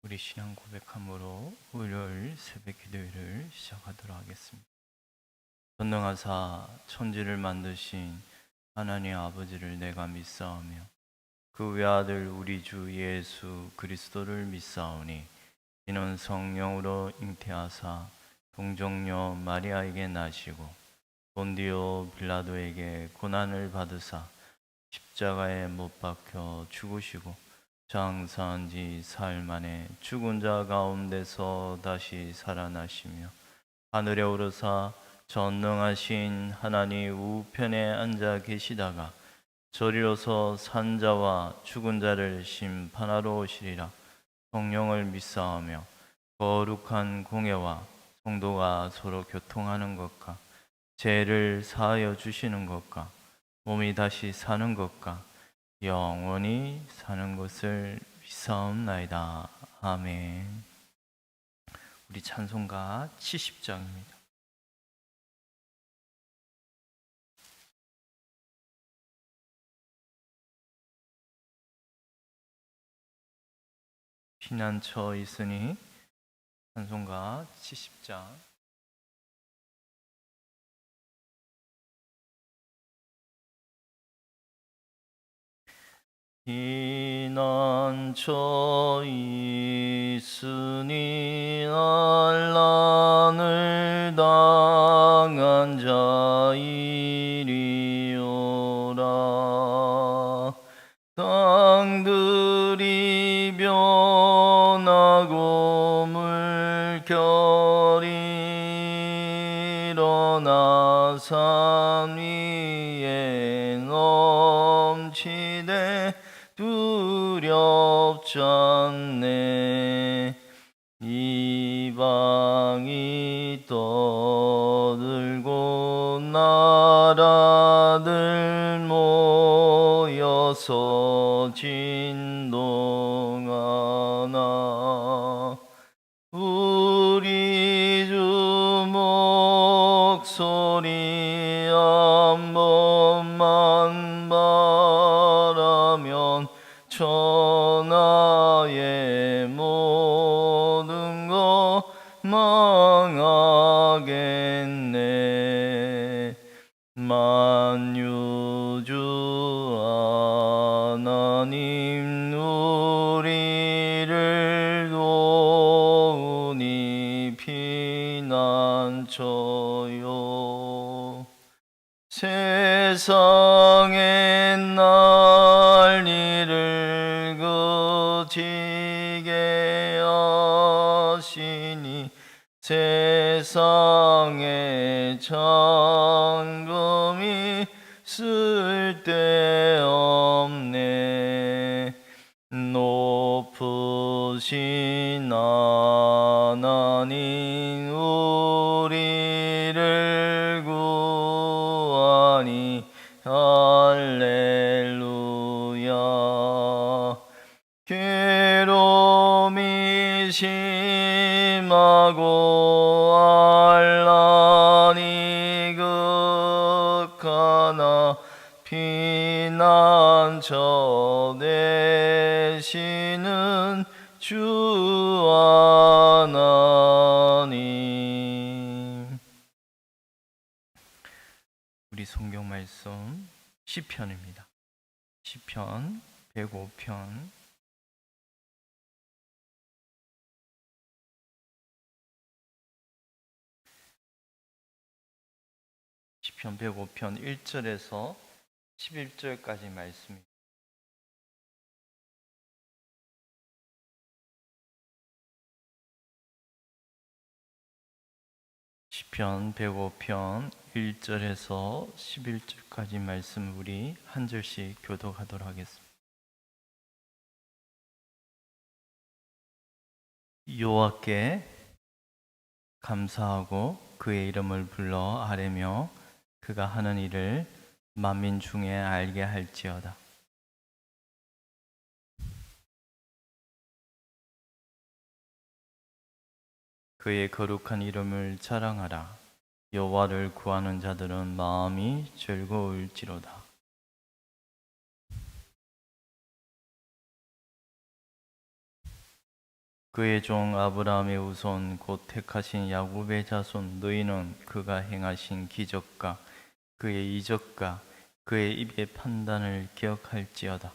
우리 신앙 고백함으로 월요일 새벽 기도회를 시작하도록 하겠습니다. 전능하사 천지를 만드신 하나님 아버지를 내가 믿사오며 그 외아들 우리 주 예수 그리스도를 믿사오니 이는 성령으로 잉태하사 동정녀 마리아에게 나시고 본디오 빌라도에게 고난을 받으사 십자가에 못 박혀 죽으시고 장사한 지 사흘 만에 죽은 자 가운데서 다시 살아나시며 하늘에 오르사 전능하신 하나님 우편에 앉아 계시다가 저리로서 산자와 죽은 자를 심판하러 오시리라. 성령을 믿사오며 거룩한 공예와 성도가 서로 교통하는 것과 죄를 사하여 주시는 것과 몸이 다시 사는 것과 영원히 사는 것을 믿사옵나이다. 아멘. 우리 찬송가 70장입니다. 피난처 있으니 찬송가 70장. 피난처 있으니 난란을 당한 자이리오라. 땅들이 변하고 물결이 일어나 산 위에 넘치되 두렵지 않네. 이방이 떠들고 나라들 모여서 진동하나. 우리 주 목소리 한 번만 바라면 천하의 모든 것 망하겠네. 만유주 하나님 우리를 도우니 피난처요. 세상의 난리를 그치게 하시니 세상의 잔금이 쓸데없네. 높으신 하나님 우리를 구하니 할렐루야. 괴로움이 심하고 환난이 극하나 피난처 되시는 주 하나님. 우리 성경 말씀 시편입니다. 시편 105편. 시편 105편 1절에서 11절까지 말씀입니다. 시편 105편 1절에서 11절까지 말씀 우리 한 절씩 교독하도록 하겠습니다. 여호와께 감사하고 그의 이름을 불러 아뢰며 그가 하는 일을 만민 중에 알게 할지어다. 그의 거룩한 이름을 자랑하라. 여호와를 구하는 자들은 마음이 즐거울지로다. 그의 종 아브라함의 후손 곧 택하신 야곱의 자손 너희는 그가 행하신 기적과 그의 이적과 그의 입의 판단을 기억할지어다.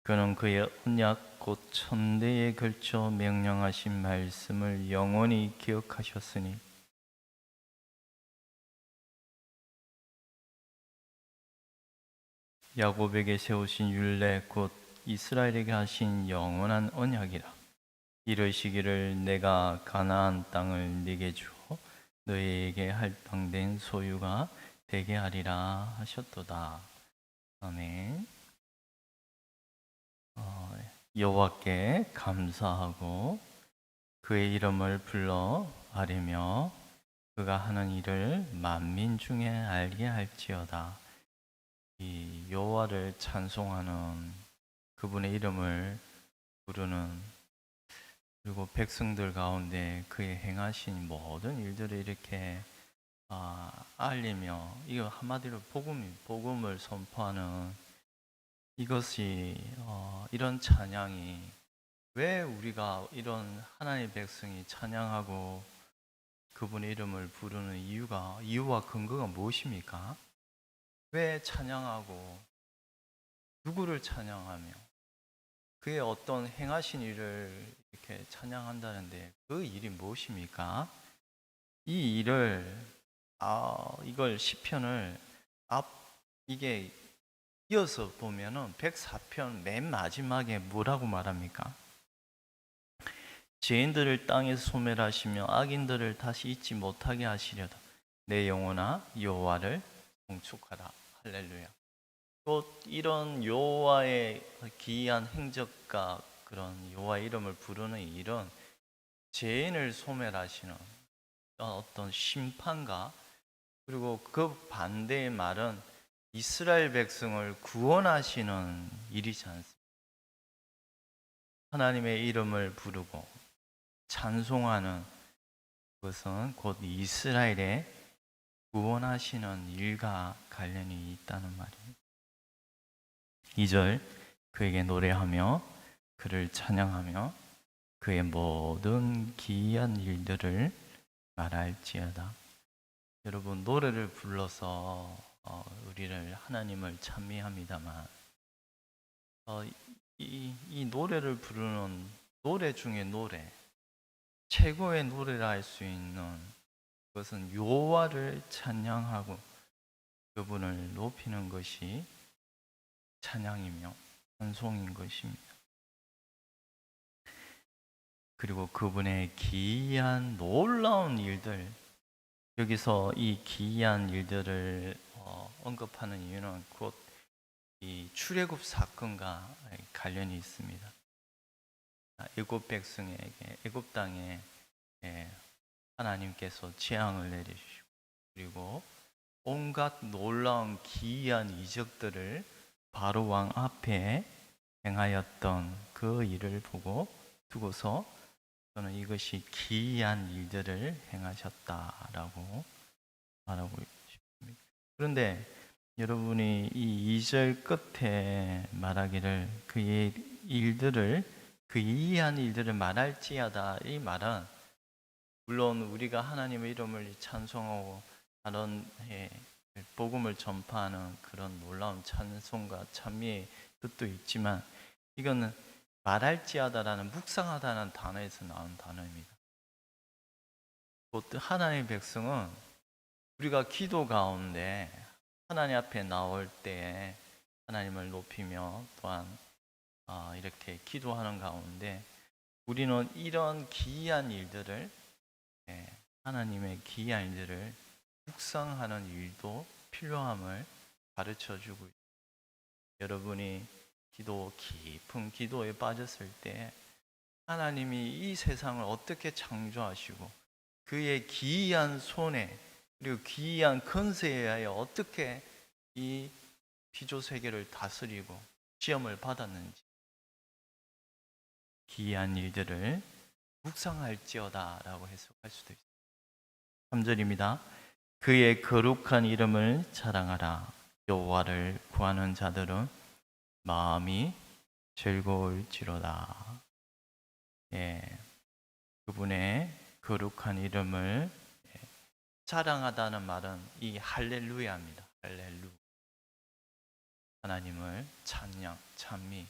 그는 그의 언약 곧 천대에 걸쳐 명령하신 말씀을 영원히 기억하셨으니 야곱에게 세우신 율례 곧 이스라엘에게 하신 영원한 언약이라. 이르시기를 내가 가나안 땅을 네게 주어 너희에게 할당된 소유가 되게 하리라 하셨도다. 아멘. 여호와께 감사하고 그의 이름을 불러 아뢰며 그가 하는 일을 만민 중에 알게 할지어다. 이 여호와를 찬송하는 그분의 이름을 부르는, 그리고 백성들 가운데 그의 행하신 모든 일들을 이렇게 알리며, 이거 한마디로 복음을 선포하는 이것이 이런 찬양이, 왜 우리가 이런 하나님의 백성이 찬양하고 그분의 이름을 부르는 이유와 근거가 무엇입니까? 왜 찬양하고 누구를 찬양하며 그의 어떤 행하신 일을 이렇게 찬양한다는데 그 일이 무엇입니까? 이 일을 이걸 시편을 이게 이어서 보면은 104편 맨 마지막에 뭐라고 말합니까? 죄인들을 땅에서 소멸하시며 악인들을 다시 잊지 못하게 하시려다. 내 영혼아 여호와를 송축하라. 할렐루야. 또 이런 여호와의 기이한 행적과 그런 여호와의 이름을 부르는 일은 죄인을 소멸하시는 어떤 심판과, 그리고 그 반대의 말은 이스라엘 백성을 구원하시는 일이지 않습니까? 하나님의 이름을 부르고 찬송하는 것은 곧 이스라엘의 구원하시는 일과 관련이 있다는 말입니다. 2절 그에게 노래하며 그를 찬양하며 그의 모든 기이한 일들을 말할지어다. 여러분, 노래를 불러서 우리를 하나님을 찬미합니다만 이 노래를 부르는 노래 중에 최고의 노래라 할 수 있는 그것은 여호와를 찬양하고 그분을 높이는 것이 찬양이며 찬송인 것입니다. 그리고 그분의 기이한 놀라운 일들, 여기서 이 기이한 일들을 언급하는 이유는 곧 이 출애굽 사건과 관련이 있습니다. 애굽 백성에게, 애굽 땅에 하나님께서 재앙을 내리시고, 그리고 온갖 놀라운 기이한 이적들을 바로 왕 앞에 행하였던 그 일을 두고서 저는 이것이 기이한 일들을 행하셨다라고 말하고 싶습니다. 그런데 여러분이 이 2절 끝에 말하기를 그의 일들을, 그 기이한 일들을 말할지어다, 이 말은 물론 우리가 하나님의 이름을 찬송하고 다른 복음을 전파하는 그런 놀라운 찬송과 찬미의 뜻도 있지만, 이거는 말할지어다라는, 묵상하다는 단어에서 나온 단어입니다. 곧 하나님의 백성은 우리가 기도 가운데 하나님 앞에 나올 때 하나님을 높이며 또한 이렇게 기도하는 가운데 우리는 이런 기이한 일들을, 하나님의 기이한 일들을 묵상하는 일도 필요함을 가르쳐주고 있습니다. 여러분이 깊은 기도에 빠졌을 때 하나님이 이 세상을 어떻게 창조하시고 그의 기이한 손에 그리고 기이한 권세에 의하여 어떻게 이 피조 세계를 다스리고 시험을 받았는지, 기이한 일들을 묵상할지어다 라고 해석할 수도 있습니다. 3절입니다. 그의 거룩한 이름을 자랑하라. 여호와를 구하는 자들은 마음이 즐거울지로다. 예, 그분의 거룩한 이름을 자랑하다는 말은 이 할렐루야입니다. 할렐루. 하나님을 찬양, 찬미.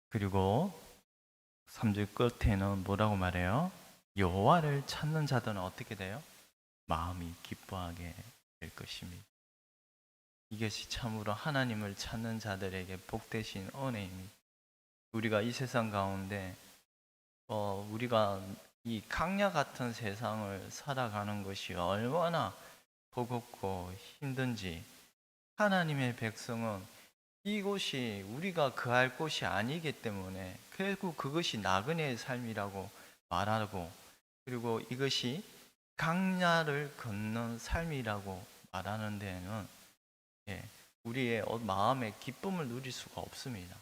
그리고 3절 끝에는 뭐라고 말해요? 여호와를 찾는 자들은 어떻게 돼요? 마음이 기뻐하게 될 것입니다. 이것이 참으로 하나님을 찾는 자들에게 복되신 은혜입니다. 우리가 이 세상 가운데 우리가 이 강야 같은 세상을 살아가는 것이 얼마나 버겁고 힘든지, 하나님의 백성은 이곳이 우리가 거할 곳이 아니기 때문에 결국 그것이 나그네의 삶이라고 말하고, 그리고 이것이 강야를 걷는 삶이라고 말하는 데에는 우리의 마음의 기쁨을 누릴 수가 없습니다.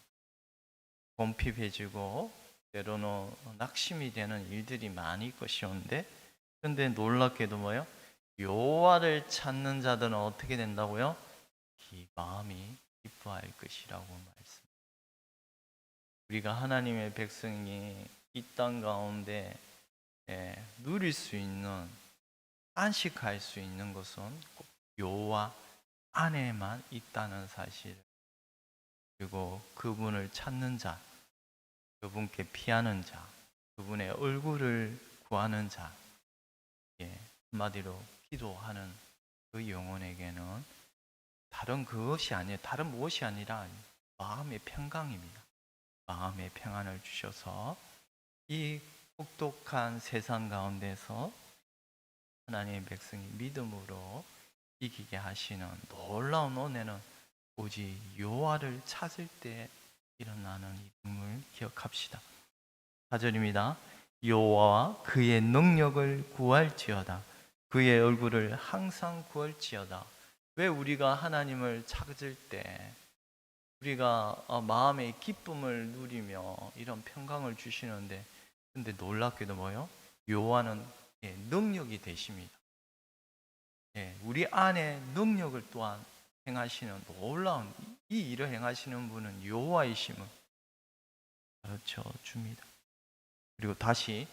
곰핍해지고 때로는 낙심이 되는 일들이 많이 것이온데, 근데 놀랍게도 뭐예요? 여호와를 찾는 자들은 어떻게 된다고요? 이 마음이 기뻐할 것이라고 말씀. 우리가 하나님의 백성이 이 땅 가운데 누릴 수 있는, 안식할 수 있는 것은 꼭 여호와 안에만 있다는 사실, 그리고 그분을 찾는 자, 그분께 피하는 자, 그분의 얼굴을 구하는 자, 한마디로 기도하는 그 영혼에게는 다른 무엇이 아니라 마음의 평강입니다. 마음의 평안을 주셔서 이 혹독한 세상 가운데서 하나님의 백성이 믿음으로 이기게 하시는 놀라운 은혜는 오직 여호와를 찾을 때 일어나는 일임을 기억합시다. 4절입니다. 여호와와 그의 능력을 구할지어다. 그의 얼굴을 항상 구할지어다. 왜 우리가 하나님을 찾을 때 우리가 마음의 기쁨을 누리며 이런 평강을 주시는데, 근데 놀랍게도 뭐요? 여호와는 능력이 되십니다. 우리 안에 능력을 또한 행하시는 놀라운 이 일을 행하시는 분은 여호와이심을 가르쳐 줍니다. 그리고 다시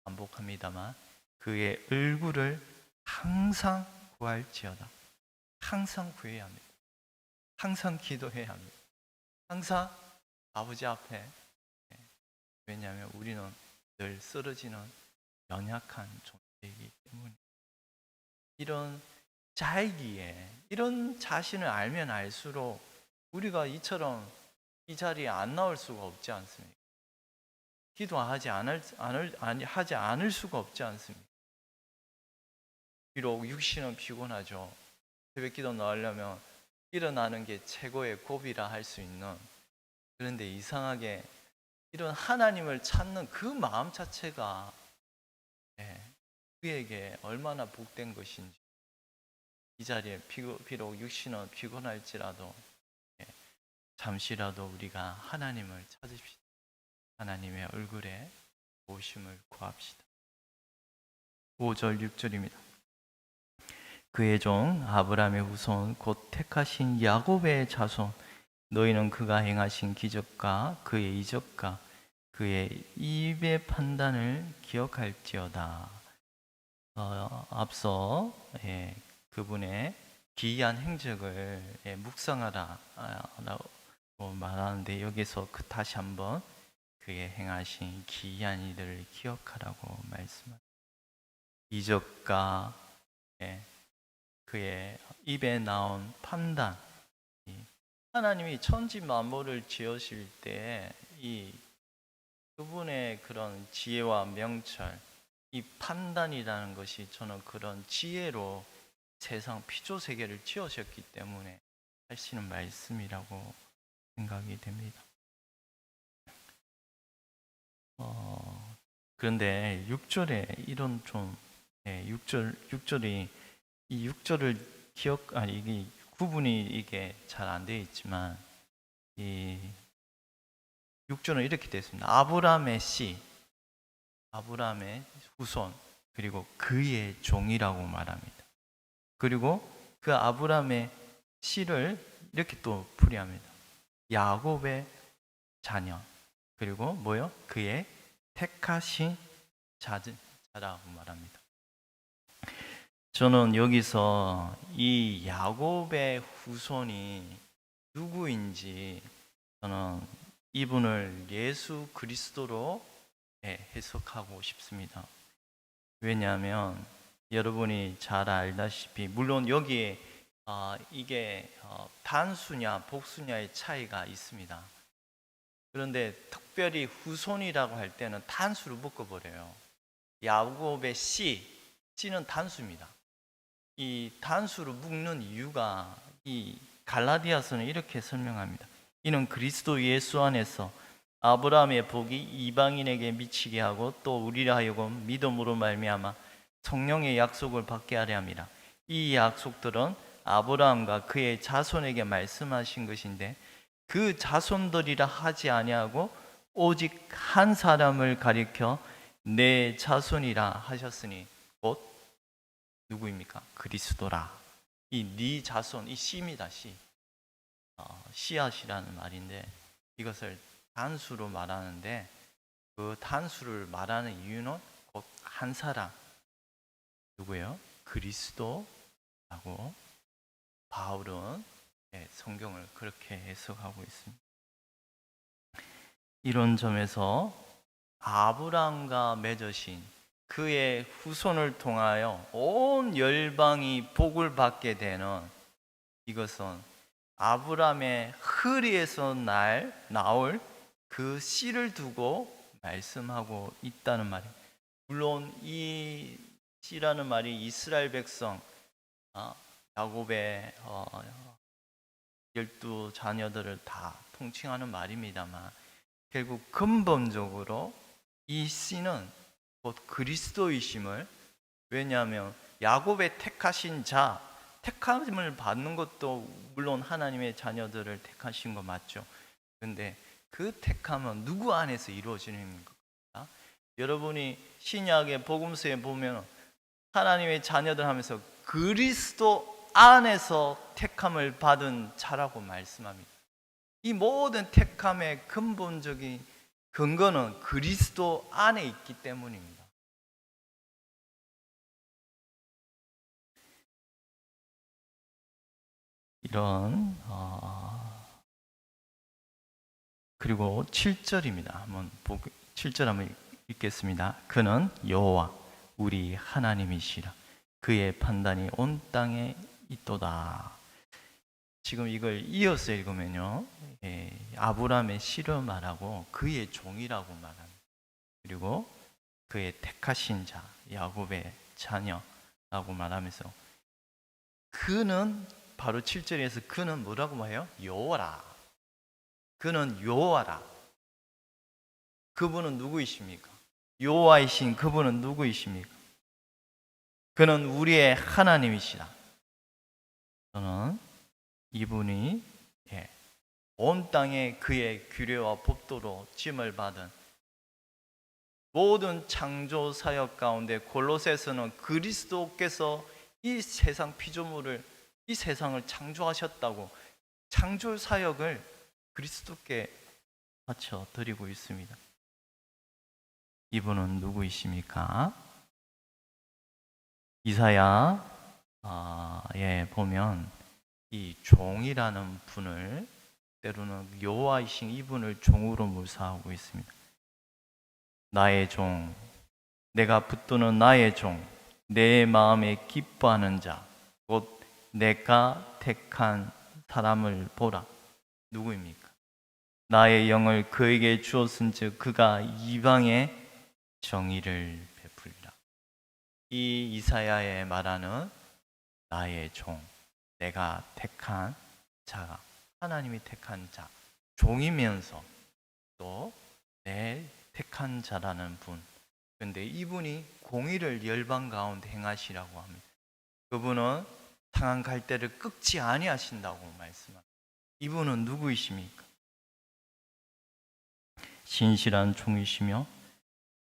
반복합니다만 그의 얼굴을 항상 구할지어다. 항상 구해야 합니다. 항상 기도해야 합니다. 항상 아버지 앞에. 왜냐하면 우리는 늘 쓰러지는 연약한 존재이기 때문에, 이런 자이기에 이런 자신을 알면 알수록 우리가 이처럼 이 자리에 안 나올 수가 없지 않습니까? 기도하지 않을 수가 없지 않습니까? 비록 육신은 피곤하죠. 새벽 기도 나오려면 일어나는 게 최고의 고비라 할 수 있는, 그런데 이상하게 이런 하나님을 찾는 그 마음 자체가 그에게 얼마나 복된 것인지, 이 자리에 비록 육신은 피곤할지라도 잠시라도 우리가 하나님을 찾읍시다. 하나님의 얼굴에 보심을 구합시다. 5절 6절입니다. 그의 종 아브라함의 후손 곧 택하신 야곱의 자손, 너희는 그가 행하신 기적과 그의 이적과 그의 입의 판단을 기억할지어다. 앞서 그분의 기이한 행적을 묵상하라 라고 말하는데, 여기서 다시 한번 그의 행하신 기이한 일들을 기억하라고 말씀합니다. 이적과 그의 입에 나온 판단, 하나님이 천지 만물을 지으실 때 이 그분의 그런 지혜와 명철, 이 판단이라는 것이, 저는 그런 지혜로 세상 피조 세계를 지으셨기 때문에 하시는 말씀이라고 생각이 됩니다. 그런데 6절에 이런 좀 6절이 이 6절을 이게 구분이 이게 잘 안 되어 있지만, 이 6절은 이렇게 되어 있습니다. 아브라함의 씨, 아브라함의 후손, 그리고 그의 종이라고 말합니다. 그리고 그 아브라함의 씨를 이렇게 또 풀이합니다. 야곱의 자녀, 그리고 뭐요? 그의 택하신 자라고 말합니다. 저는 여기서 이 야곱의 후손이 누구인지 저는 이분을 예수 그리스도로 해석하고 싶습니다. 왜냐하면 여러분이 잘 알다시피 물론 여기에 이게 단수냐 복수냐의 차이가 있습니다. 그런데 특별히 후손이라고 할 때는 단수로 묶어버려요. 야곱의 씨는 단수입니다. 이 단수로 묶는 이유가 이 갈라디아서는 이렇게 설명합니다. 이는 그리스도 예수 안에서 아브라함의 복이 이방인에게 미치게 하고 또 우리라 하여금 믿음으로 말미암아 성령의 약속을 받게 하려 함이라. 이 약속들은 아브라함과 그의 자손에게 말씀하신 것인데 그 자손들이라 하지 아니하고 오직 한 사람을 가리켜 내 자손이라 하셨으니 곧 누구입니까? 그리스도라. 이 네 자손, 이 씨입니다. 씨. 씨앗이라는 말인데 이것을 단수로 말하는데 그 단수를 말하는 이유는 곧 한 사람. 누구예요? 그리스도라고 바울은 성경을 그렇게 해석하고 있습니다. 이런 점에서 아브라함과 맺으신 그의 후손을 통하여 온 열방이 복을 받게 되는 이것은 아브라함의 허리에서 나올 그 씨를 두고 말씀하고 있다는 말이에요. 물론 이 씨라는 말이 이스라엘 백성 야곱의 12자녀들을 다 통칭하는 말입니다만 결국 근본적으로 이 씨는 곧 그리스도이심을, 왜냐하면 야곱의 택하신 자, 택함을 받는 것도 물론 하나님의 자녀들을 택하신 거 맞죠. 그런데 그 택함은 누구 안에서 이루어지는 겁니까? 여러분이 신약의 복음서에 보면 하나님의 자녀들 하면서 그리스도 안에서 택함을 받은 자라고 말씀합니다. 이 모든 택함의 근본적인 근거는 그리스도 안에 있기 때문입니다. 이런 그리고 7절입니다. 한번 7절 한번 읽겠습니다. 그는 여호와 우리 하나님이시라. 그의 판단이 온 땅에 있도다. 지금 이걸 이어서 읽으면요, 아브라함의 씨를 말하고 그의 종이라고 말합니다. 그리고 그의 택하신 자, 야곱의 자녀라고 말하면서 그는 바로 7절에서 그는 뭐라고 말해요? 여호와라. 그는 여호와라. 그분은 누구이십니까? 여호와이신 그분은 누구이십니까? 그는 우리의 하나님이시라. 저는 이분이 온 땅에 그의 규례와 법도로 찜을 받은 모든 창조 사역 가운데 골로새서는 그리스도께서 이 세상 피조물을, 이 세상을 창조하셨다고 창조 사역을 그리스도께 바쳐 드리고 있습니다. 이분은 누구이십니까? 이사야에 보면 이 종이라는 분을 때로는 여호와이신 이분을 종으로 묘사하고 있습니다. 나의 종, 내가 붙드는 나의 종, 내 마음에 기뻐하는 자, 곧 내가 택한 사람을 보라. 누구입니까? 나의 영을 그에게 주었은즉 그가 이방에 정의를 베풀리라. 이 이사야에 말하는 나의 종, 내가 택한 자가 하나님이 택한 자, 종이면서 또 내 택한 자라는 분. 그런데 이분이 공의를 열방 가운데 행하시라고 합니다. 그분은 상한 갈대를 꺾지 아니하신다고 말씀합니다. 이분은 누구이십니까? 신실한 종이시며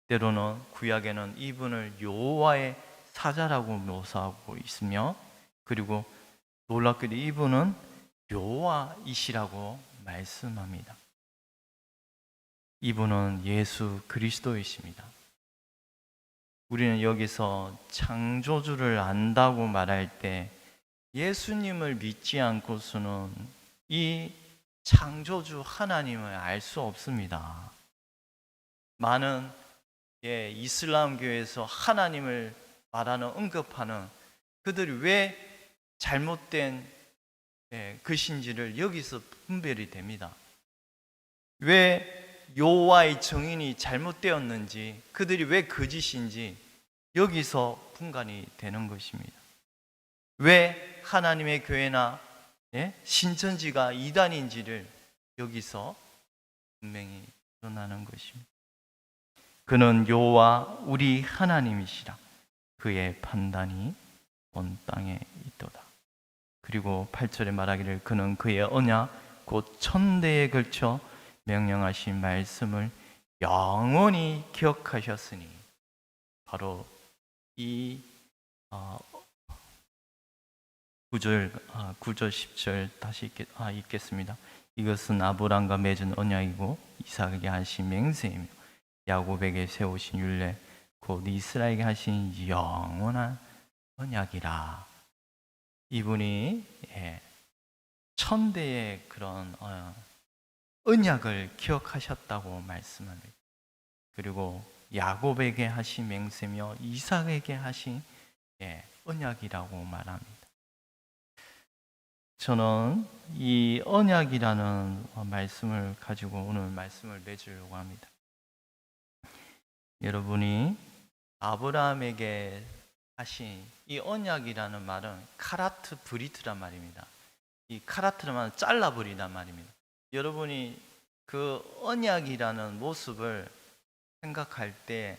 때로는 구약에는 이분을 여호와의 사자라고 묘사하고 있으며, 그리고 놀랍게도 이분은 여호와이시라고 말씀합니다. 이분은 예수 그리스도이십니다. 우리는 여기서 창조주를 안다고 말할 때 예수님을 믿지 않고서는 이 창조주 하나님을 알 수 없습니다. 많은 이슬람교에서 하나님을 말하는 언급하는 그들이 왜 잘못된 것인지를 여기서 분별이 됩니다. 왜 여호와의 정인이 잘못되었는지, 그들이 왜 거짓인지 여기서 분간이 되는 것입니다. 왜 하나님의 교회나 신천지가 이단인지를 여기서 분명히 드러나는 것입니다. 그는 여호와 우리 하나님이시라. 그의 판단이 온 땅에 있도다. 그리고 8절에 말하기를 그는 그의 언약 곧 천대에 걸쳐 명령하신 말씀을 영원히 기억하셨으니, 바로 이 9절 10절 다시 읽겠습니다. 이것은 아브람과 맺은 언약이고 이삭에게 하신 맹세이며 야곱에게 세우신 율례 곧 이스라엘에게 하신 영원한 언약이라. 이분이 천대의 그런 언약을 기억하셨다고 말씀합니다. 그리고 야곱에게 하신 맹세며 이삭에게 하신 언약이라고 말합니다. 저는 이 언약이라는 말씀을 가지고 오늘 말씀을 맺으려고 합니다. 여러분이 아브라함에게 하신 이 언약이라는 말은 카라트 브리트란 말입니다. 이 카라트란 말은 잘라버리란 말입니다. 여러분이 그 언약이라는 모습을 생각할 때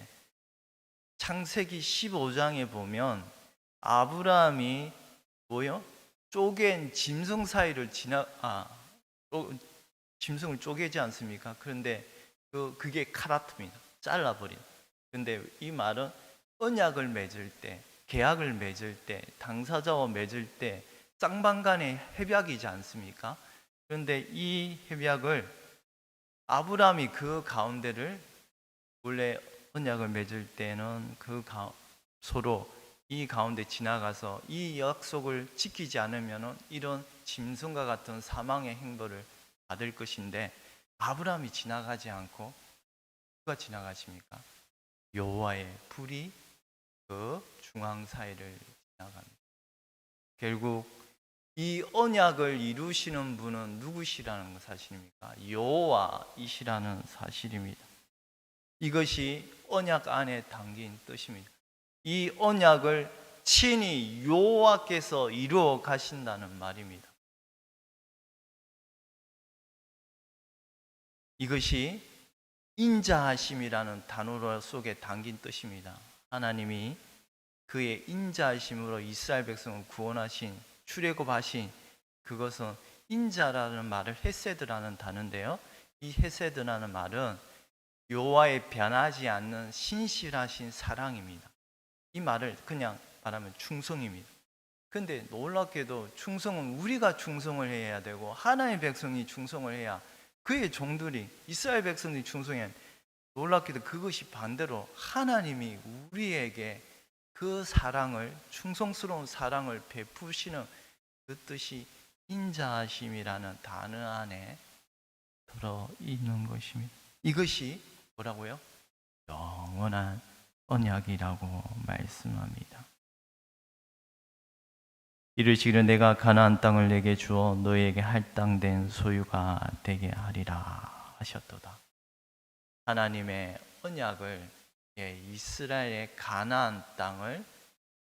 창세기 15장에 보면 아브라함이 쪼갠 짐승 사이를 짐승을 쪼개지 않습니까? 그런데 그게 카라트입니다. 잘라버린. 근데 이 말은 언약을 맺을 때, 계약을 맺을 때, 당사자와 맺을 때 쌍방간의 협약이지 않습니까? 그런데 이 협약을 아브라함이 그 가운데를, 원래 언약을 맺을 때는 서로 이 가운데 지나가서 이 약속을 지키지 않으면 이런 짐승과 같은 사망의 행보를 받을 것인데, 아브라함이 지나가지 않고 누가 지나가십니까? 여호와의 불이 그 중앙 사이를 지나갑니다. 결국 이 언약을 이루시는 분은 누구시라는 사실입니까? 여호와이시라는 사실입니다. 이것이 언약 안에 담긴 뜻입니다. 이 언약을 친히 여호와께서 이루어 가신다는 말입니다. 이것이 인자하심이라는 단어 속에 담긴 뜻입니다. 하나님이 그의 인자하심으로 이스라엘 백성을 구원하신, 출애굽하신, 그것은 인자라는 말을 헤세드라는 단어인데요, 이 헤세드라는 말은 여호와의 변하지 않는 신실하신 사랑입니다. 이 말을 그냥 말하면 충성입니다. 근데 놀랍게도 충성은 우리가 충성을 해야 되고 하나님의 백성이 충성을 해야, 그의 종들이, 이스라엘 백성들이 충성해야, 놀랍게도 그것이 반대로 하나님이 우리에게 그 사랑을, 충성스러운 사랑을 베푸시는 그 뜻이 인자하심이라는 단어 안에 들어있는 것입니다. 이것이 뭐라고요? 영원한 언약이라고 말씀합니다. 이르시기를 내가 가나안 땅을 내게 주어 너에게 할당된 소유가 되게 하리라 하셨도다. 하나님의 언약을, 이스라엘의 가나안 땅을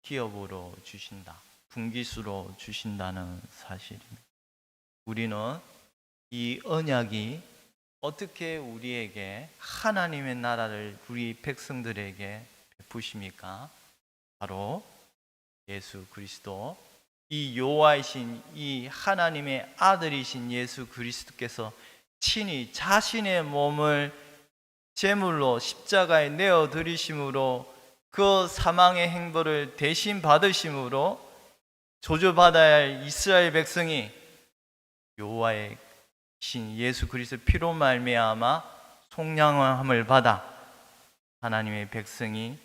기업으로 주신다, 분기수로 주신다는 사실입니다. 우리는 이 언약이 어떻게 우리에게, 하나님의 나라를 우리 백성들에게 베푸십니까? 바로 예수 그리스도, 이 여호와이신 이 하나님의 아들이신 예수 그리스도께서 친히 자신의 몸을 제물로 십자가에 내어 드리심으로, 그 사망의 행보를 대신 받으심으로 조져받아야 할 이스라엘 백성이 여호와의 신 예수 그리스도의 피로 말미암아 속량함을 받아 하나님의 백성이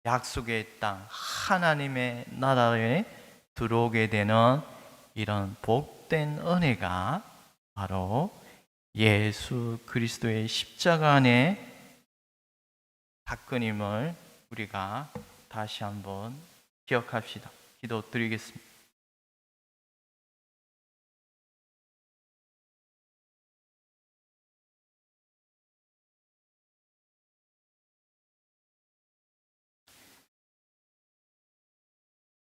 약속의 땅 하나님의 나라에 들어오게 되는 이런 복된 은혜가 바로 예수 그리스도의 십자가 안에 사건임을 우리가 다시 한번 기억합시다. 기도드리겠습니다.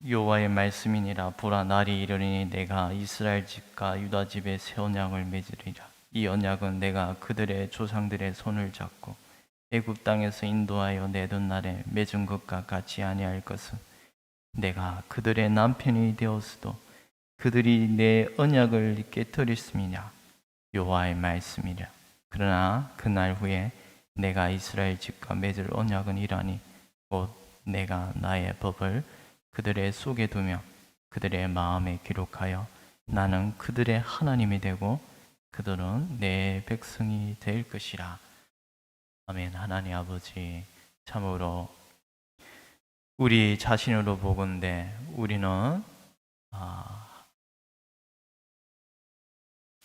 여호와의 말씀이니라. 보라, 날이 이르리니 내가 이스라엘 집과 유다 집에 새 언약을 맺으리라. 이 언약은 내가 그들의 조상들의 손을 잡고 애굽 땅에서 인도하여 내던 날에 맺은 것과 같이 아니할 것은 내가 그들의 남편이 되었어도 그들이 내 언약을 깨뜨렸음이냐. 여호와의 말씀이라. 그러나 그날 후에 내가 이스라엘 집과 맺을 언약은 이라니 곧 내가 나의 법을 그들의 속에 두며 그들의 마음에 기록하여 나는 그들의 하나님이 되고 그들은 내 백성이 될 것이라. 아멘. 하나님 아버지, 참으로 우리 자신으로 보건대 우리는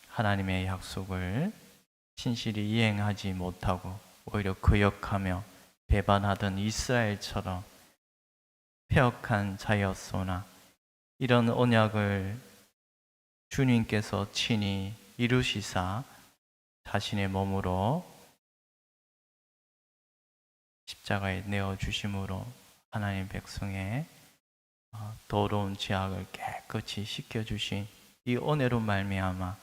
하나님의 약속을 신실히 이행하지 못하고 오히려 거역하며 배반하던 이스라엘처럼 패역한 자였으나 이런 언약을 주님께서 친히 이루시사 자신의 몸으로 십자가에 내어주심으로 하나님 백성의 더러운 죄악을 깨끗이 씻겨주신 이 은혜로 말미암아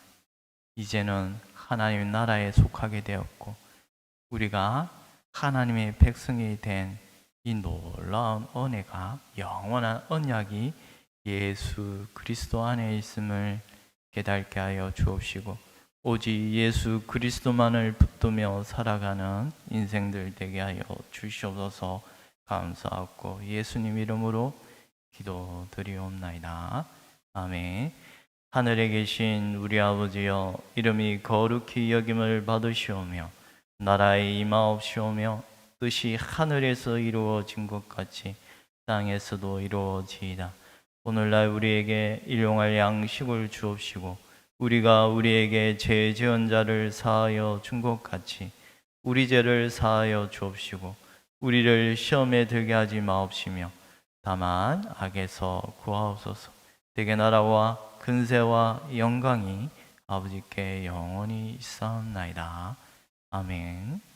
이제는 하나님의 나라에 속하게 되었고 우리가 하나님의 백성이 된 이 놀라운 은혜가 영원한 언약이 예수 그리스도 안에 있음을 깨닫게 하여 주옵시고 오직 예수 그리스도만을 붙들며 살아가는 인생들 되게 하여 주시옵소서. 감사하고 예수님 이름으로 기도드리옵나이다. 아멘. 하늘에 계신 우리 아버지여, 이름이 거룩히 여김을 받으시오며 나라에 임하옵시오며 뜻이 하늘에서 이루어진 것 같이 땅에서도 이루어지이다. 오늘날 우리에게 일용할 양식을 주옵시고 우리가 우리에게 죄 지은 자를 사하여 준 것 같이 우리 죄를 사하여 주옵시고 우리를 시험에 들게 하지 마옵시며 다만 악에서 구하옵소서. 대개 나라와 근세와 영광이 아버지께 영원히 있사옵나이다. 아멘.